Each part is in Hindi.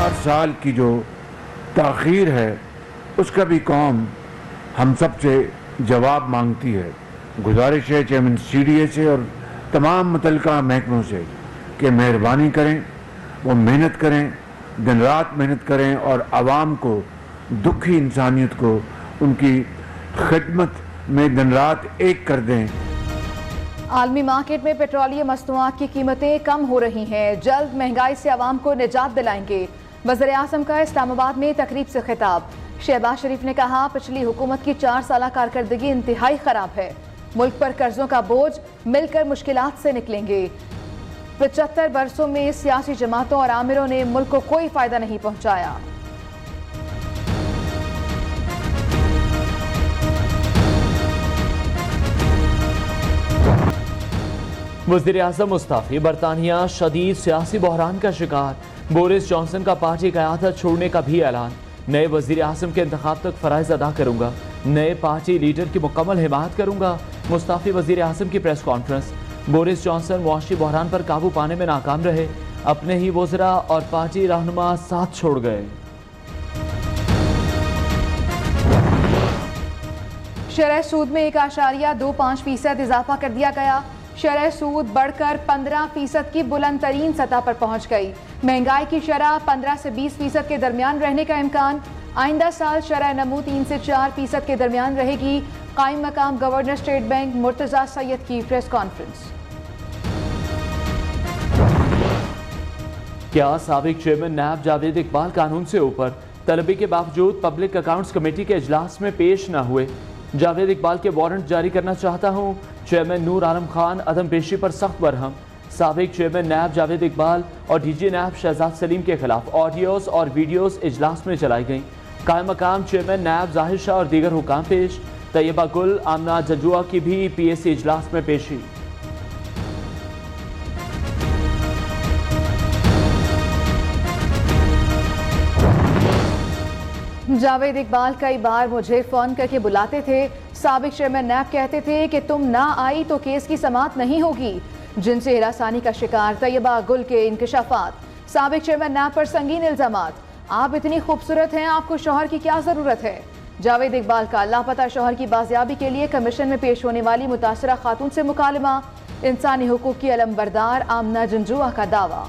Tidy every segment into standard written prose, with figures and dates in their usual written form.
4 साल की जो ताख़ीर है उसका भी कौम हम सब से जवाब मांगती है। गुजारिश है चेयरमैन CDA से और तमाम मुतल्लिका महकमों से कि मेहरबानी करें, वो मेहनत करें, दिन रात मेहनत करें और आवाम को, दुखी इंसानियत को उनकी खिदमत में दिन रात एक कर दें। आलमी मार्केट में पेट्रोलियम मसनूआत की कीमतें कम हो रही हैं, जल्द महंगाई से आवाम को निजात दिलाएंगे। वज़ीर आज़म का इस्लामाबाद में तकरीब से खिताब। शहबाज शरीफ ने कहा, पिछली हुकूमत की 4 साल कारकर्दगी इंतहाई खराब है, मुल्क पर कर्जों का बोझ, मिलकर मुश्किलात से निकलेंगे। 75 बरसों में सियासी जमातों और आमिरों ने मुल्क को कोई फायदा नहीं पहुंचाया। वज़ीर आज़म मुस्तफ़ी, बरतानिया शदीद सियासी बहरान का शिकार। बोरिस जॉनसन का पार्टी क़यादत छोड़ने का भी ऐलान। नए वज़ीर आज़म के इंतखाब तक फ़राइज़ अदा करूँगा, नए पार्टी लीडर की मुकम्मल हिमायत करूँगा। मुस्तफ़ी वज़ीर आज़म की प्रेस कॉन्फ्रेंस। बोरिस जॉनसन मुआशी बहरान पर काबू पाने में नाकाम रहे, अपने ही वज़रा और पार्टी रहनुमा साथ छोड़ गए। शरह सूद में 1.25% इजाफा कर दिया गया। शरह सूद बढ़कर 15% की बुलंद तरीन सतह पर पहुंच गई। महंगाई की शरह 15 से 20% के दरमियान रहने का इम्कान। आइंदा साल शरह नमू 3 से 4% के दरमियान रहेगी। कायम मकाम governor state bank Murtaza Syed की प्रेस कॉन्फ्रेंस। क्या साबिक चेयरमैन नैब जावेद इकबाल कानून से ऊपर? तलबी के बावजूद पब्लिक अकाउंट्स कमेटी के इजलास में पेश न हुए। जावेद इकबाल के वारंट जारी करना चाहता हूँ। चेयरमैन नूर आलम खान अदम पेशी पर सख्त बरहम। साबिक चेयरमैन नैब जावेद इकबाल और DG नैब शहजाद सलीम के खिलाफ ऑडियोज और वीडियोज इजलास में चलाई गई। कायम मकाम चेयरमैन नैब जाहिर शाह और दीगर हुकाम पेश। तैयबा गुल, आमना जजुआ की भी PAC इजलास में पेशी। जावेद इकबाल कई बार मुझे फोन करके बुलाते थे। साबिक चेयरमैन नैब कहते थे कि तुम ना आई तो केस की समाअत नहीं होगी। जिनसे हिरासानी का शिकार तैयबा गुल के इंकशाफात। साबिक चेयरमैन नैब पर संगीन इल्जामात। आप इतनी खूबसूरत हैं, आपको शौहर की क्या जरूरत है? जावेद इकबाल का लापता शौहर की बाजियाबी के लिए कमीशन में पेश होने वाली मुतासरा खातून से मुकालमा। इंसानी हुकूक की अलमबरदार आमना जंजुआ का दावा।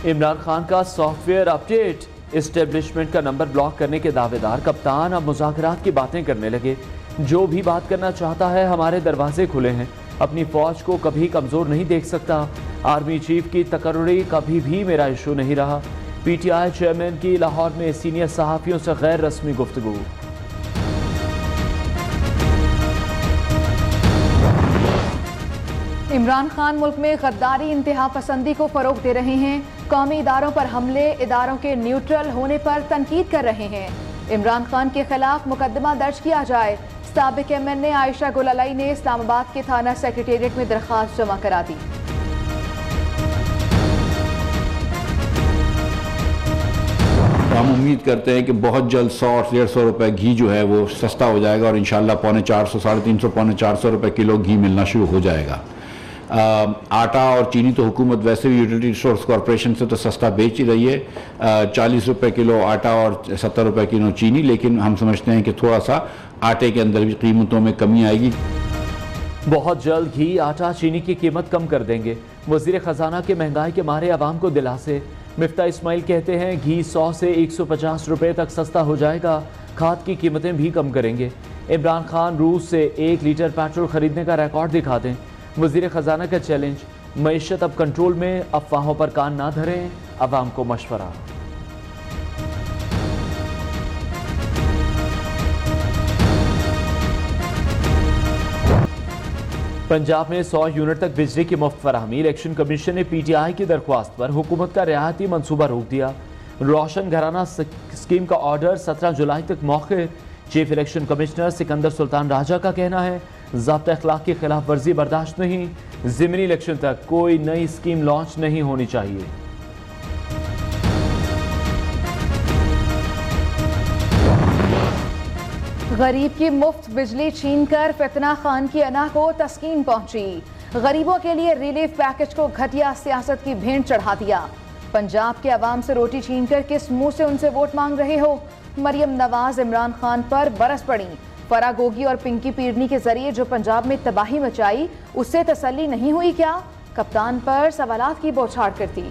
इमरान खान का सॉफ्टवेयर अपडेट। एस्टेब्लिशमेंट का नंबर ब्लॉक करने के दावेदार कप्तान अब मुज़ाकरात की बातें करने लगे। जो भी बात करना चाहता है, हमारे दरवाजे खुले हैं। अपनी फौज को कभी कमज़ोर नहीं देख सकता। आर्मी चीफ की तकर्री कभी भी मेरा इशू नहीं रहा। PTI चेयरमैन की लाहौर में सीनियर सहाफ़ियों से गैर रस्मी गुफ्तगू। इमरान खान मुल्क में गद्दारी, इंतहा पसंदी को फरोग दे रहे हैं। कौमी इदारों पर हमले, इदारों के न्यूट्रल होने पर तनकीद कर रहे हैं। इमरान खान के खिलाफ मुकदमा दर्ज किया जाए। साबिक MNA आयशा गुल अलई ने इस्लामाबाद के थाना सेक्रेटेरिएट में दरख्वास्त जमा करा दी। हम उम्मीद करते हैं कि बहुत जल्द 100 और 150 रुपए घी जो है वो सस्ता हो जाएगा और इंशाल्लाह 350, 350, 450 रुपए किलो घी मिलना शुरू हो जाएगा। आटा और चीनी तो हुकूमत वैसे भी यूटिलिटी रिसोर्स कॉरपोरेशन से तो सस्ता बेच ही रही है, 40 रुपए किलो आटा और 70 रुपए किलो चीनी। लेकिन हम समझते हैं कि थोड़ा सा आटे के अंदर भी कीमतों में कमी आएगी। बहुत जल्द घी, आटा, चीनी की कीमत कम कर देंगे। वज़ीर ख़जाना के महंगाई के मारे आवाम को दिलासे। मिफ्ता इस्माइल कहते हैं घी 100 से 150 रुपए तक सस्ता हो जाएगा। खाद की कीमतें भी कम करेंगे। इमरान खान रूस से 1 लीटर पेट्रोल खरीदने का रिकॉर्ड दिखा दें। वज़ीर ख़जाना का चैलेंज। मईशत अब कंट्रोल में, अफवाहों पर कान ना धरें, अवाम को मशवरा। पंजाब में 100 यूनिट तक बिजली की मुफ्त फराहमी। इलेक्शन कमीशन ने PTI की दरख्वास्त पर हुकूमत का रियायती मनसूबा रोक दिया। रोशन घराना स्कीम का ऑर्डर 17 जुलाई तक मौखिर। Chief election commissioner Sikandar Sultan Raja का कहना है, ज़ाब्ता अखलाक की खिलाफ वर्जी बर्दाश्त नहीं। ज़िमनी इलेक्शन तक कोई नई स्कीम लॉन्च नहीं होनी चाहिए। गरीब की मुफ्त बिजली छीनकर फितना खान की अना को तस्कीन पहुंची। गरीबों के लिए रिलीफ पैकेज को घटिया सियासत की भेंट चढ़ा दिया। पंजाब के अवाम से रोटी छीनकर किस मुंह से उनसे वोट मांग रहे हो? मरियम नवाज इमरान खान पर बरस पड़ी। फरा गोगी और पिंकी पीरनी के जरिए जो पंजाब में तबाही मचाई, उससे तसल्ली नहीं हुई क्या? कप्तान पर सवालात की बौछार करती।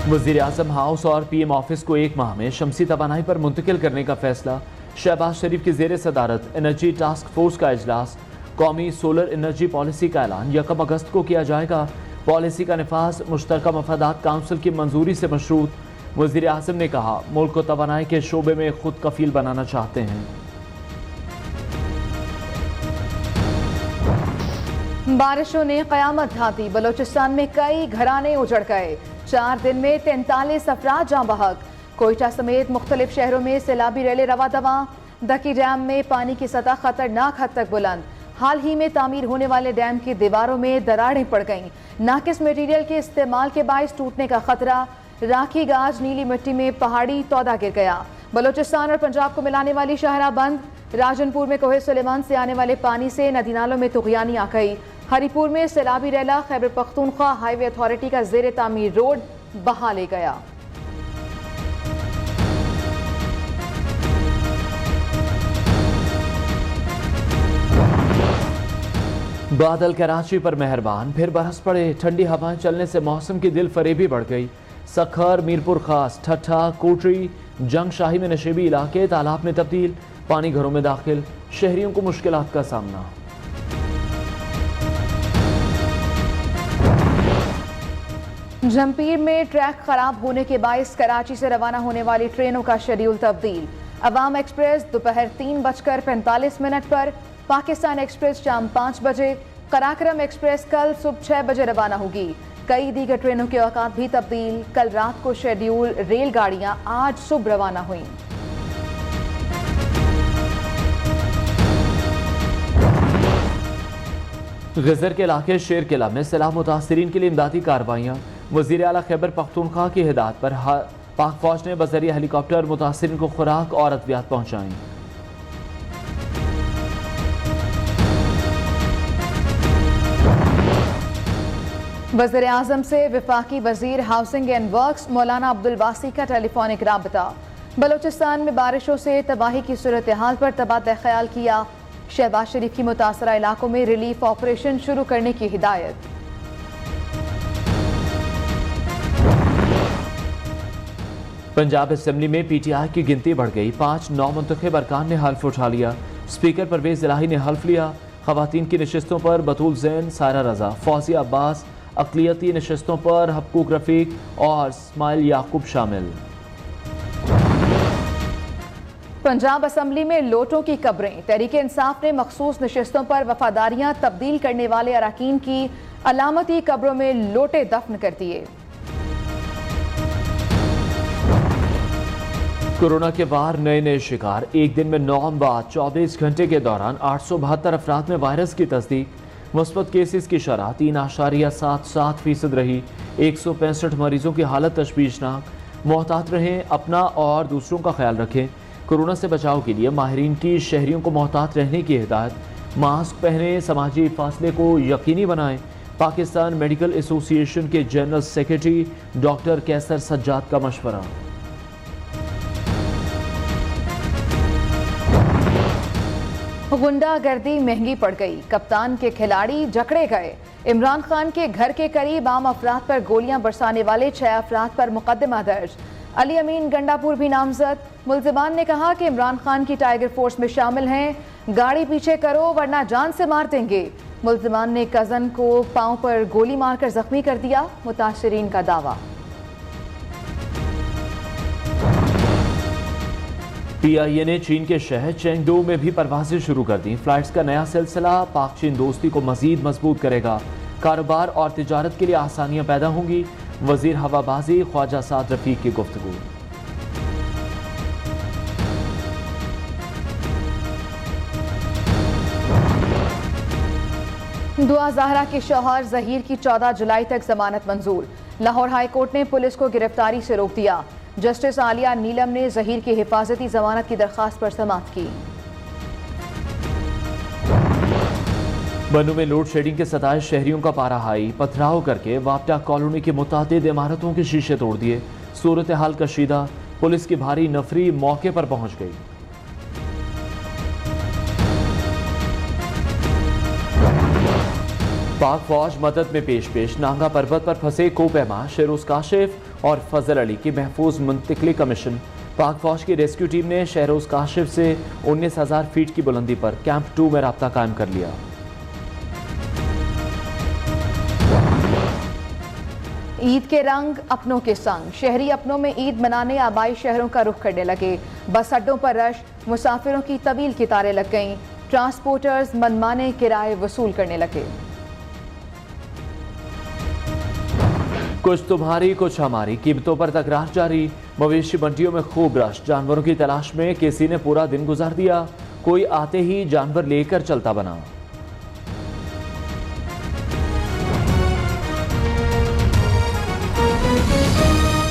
वज़ीर आज़म हाउस और पीएम ऑफिस को एक माह में शमसी तवानाई पर मुंतकिल करने का फैसला। शहबाज शरीफ की ज़ेर सदारत एनर्जी टास्क फोर्स का इजलास। कौमी सोलर एनर्जी पॉलिसी का ऐलान 1 अगस्त को किया जाएगा। पॉलिसी का निफाज मुश्तरका मफादात काउंसिल की मंजूरी से मशरूत। वज़ीर आज़म ने कहा मुल्क को तवानाई के शोबे में खुद कफील बनाना चाहते हैं। बारिशों ने कयामत ढाती। बलोचिस्तान में कई घराने उजड़ गए। 4 दिन में 43 अफराद जाँ बहक। कोयटा समेत मुख्तलिफ शहरों में सैलाबी रैली रवा दवा। दकी डैम में पानी की सतह खतरनाक हद तक बुलंद। हाल ही में तामीर होने वाले डैम की दीवारों में दरारें पड़ गईं। नाकिस मटीरियल के इस्तेमाल के बायस टूटने का खतरा। राखी गाज नीली मिट्टी में पहाड़ी तौदा गिर गया। बलोचिस्तान और पंजाब को मिलाने वाली शाहरा बंद। राजनपुर में कोहे सुलेमान से आने वाले पानी से नदी नालों में तुगयानी आ गई। हरिपुर में सैलाबी रैला खैबर पख्तूनख्वा हाईवे अथॉरिटी का जेर तामीर रोड बहा ले गया। बादल कराची पर मेहरबान, फिर बरस पड़े। ठंडी हवाएं चलने से मौसम की दिल फरेबी बढ़ गई। सखर, मीरपुर खास, ठट्ठा, कोटरी, जंग शाही में नशेबी इलाके तालाब में तब्दील। पानी घरों में दाखिल, शहरियों को मुश्किलात का सामना। जमपीर में ट्रैक खराब होने के बायस कराची से रवाना होने वाली ट्रेनों का शेड्यूल तब्दील। अवाम एक्सप्रेस दोपहर 3:45 पर, पाकिस्तान एक्सप्रेस शाम 5 बजे, कराक्रम एक्सप्रेस कल सुबह 6 बजे रवाना होगी। कई दीगर ट्रेनों के औकात भी तब्दील। कल रात को शेड्यूल रेलगाड़ियां आज सुबह रवाना हुई। गजर के इलाके शेर किला में सैलाब मुतासरीन के लिए इमदादी कार्रवाइयाँ। वज़ीर आला खैबर पख्तूनख्वा की हिदायत पर पाक फौज ने बजरिया हेलीकॉप्टर मुतासरीन को खुराक और अद्वियात पहुँचाई। वज़ीर आज़म से वफाकी वज़ीर हाउसिंग एंड वर्क्स मौलाना अब्दुल वासी का टेलीफोनिक राबता। बलोचिस्तान में बारिशों से तबाही की सूरत हाल पर तबादला ख्याल किया। शहबाज शरीफ की मुतासरा इलाकों में रिलीफ ऑपरेशन शुरू करने की हिदायत। पंजाब असेंबली में पीटीआई की गिनती बढ़ गई। 5 नौमुंतखब अरकान ने हल्फ उठा लिया। स्पीकर परवेज इलाही ने हल्फ लिया। खवातीन की नशिस्तों पर बतूल जैन, सायरा रजा, फौजिया अब्बास, अक़लियती नशिस्तों पर हक़ूक़ रफ़ीक और इस्माइल याकूब शामिल। पंजाब असेंबली में लोटों की कब्रें। तहरीक इंसाफ ने मखसूस नशिस्तों पर वफादारियां तब्दील करने वाले अरकान की अलामती कब्रों में लोटे दफन कर दिए। कोरोना के बार नए नए शिकार। एक दिन में 9 बाद 24 घंटे के दौरान 872 अफराद में वायरस की तस्दीक। मुस्बत केसेस की शरह 3.77% रही। 165 मरीजों की हालत तशवीशनाक। मोहतात रहें, अपना और दूसरों का ख्याल रखें। कोरोना से बचाव के लिए माहिरीन की शहरियों को मोहतात रहने की हिदायत। मास्क पहने, समाजी फासले को यकीनी बनाएं। पाकिस्तान मेडिकल एसोसिएशन के जनरल सेक्रेटरी डॉक्टर कैसर सज्जाद का मशवरा। गुंडागर्दी महंगी पड़ गई। कप्तान के खिलाड़ी जकड़े गए। इमरान खान के घर के करीब आम अफराद पर गोलियां बरसाने वाले 6 अफराद पर मुकदमा दर्ज। अली अमीन गंडापुर भी नामजद। मुल्जिमान ने कहा कि इमरान खान की टाइगर फोर्स में शामिल हैं। गाड़ी पीछे करो वरना जान से मार देंगे। मुल्जिमान ने कजन को पांव पर गोली मारकर जख्मी कर दिया। मुतासरीन का दावा। PIA ने चीन के शहर चेंगडू में भी परवाजें शुरू कर दी। फ्लाइट्स का नया सिलसिला पाक चीन दोस्ती को मजीद मजबूत करेगा। कारोबार और तिजारत के लिए आसानियां पैदा होंगी। वजीर हवाबाजी ख्वाजा साद रफीक की गुफ्तगू। दुआ ज़हरा के शौहर जहीर की 14 जुलाई तक जमानत मंजूर। लाहौर हाई कोर्ट ने पुलिस को गिरफ्तारी से रोक दिया। जस्टिस आलिया नीलम ने जहीर की हिफाजती जमानत की दरखास्त पर समाअत की। बनू में लोड शेडिंग के सताए शहरियों का पारा हाई, पथराव करके वापटा कॉलोनी की मुतादिद इमारतों के शीशे तोड़ दिए। सूरत हाल कशीदा, पुलिस की भारी नफरी मौके पर पहुंच गई। पाक फौज मदद में पेश नांगा पर्वत पर फंसे कोपैमा शेरोज काशिफ और फजल अली की महफूज मुंतकली का मिशन। पाक फौज की रेस्क्यू टीम ने शहरोज काशिफ से 19,000 फीट की बुलंदी पर कैंप 2 में राब्ता कायम कर लिया। ईद के रंग अपनों के संग, शहरी अपनों में ईद मनाने आबाई शहरों का रुख करने लगे। बस अड्डों पर रश, मुसाफिरों की तवील कतारें लग गईं। ट्रांसपोर्टर्स मनमाने किराए वसूल करने लगे। कुछ तुम्हारी कुछ हमारी कीमतों पर तकरार जारी। मवेशी मंडियों में खूब रश, जानवरों की तलाश में किसी ने पूरा दिन गुजार दिया। कोई आते ही जानवर लेकर चलता बना।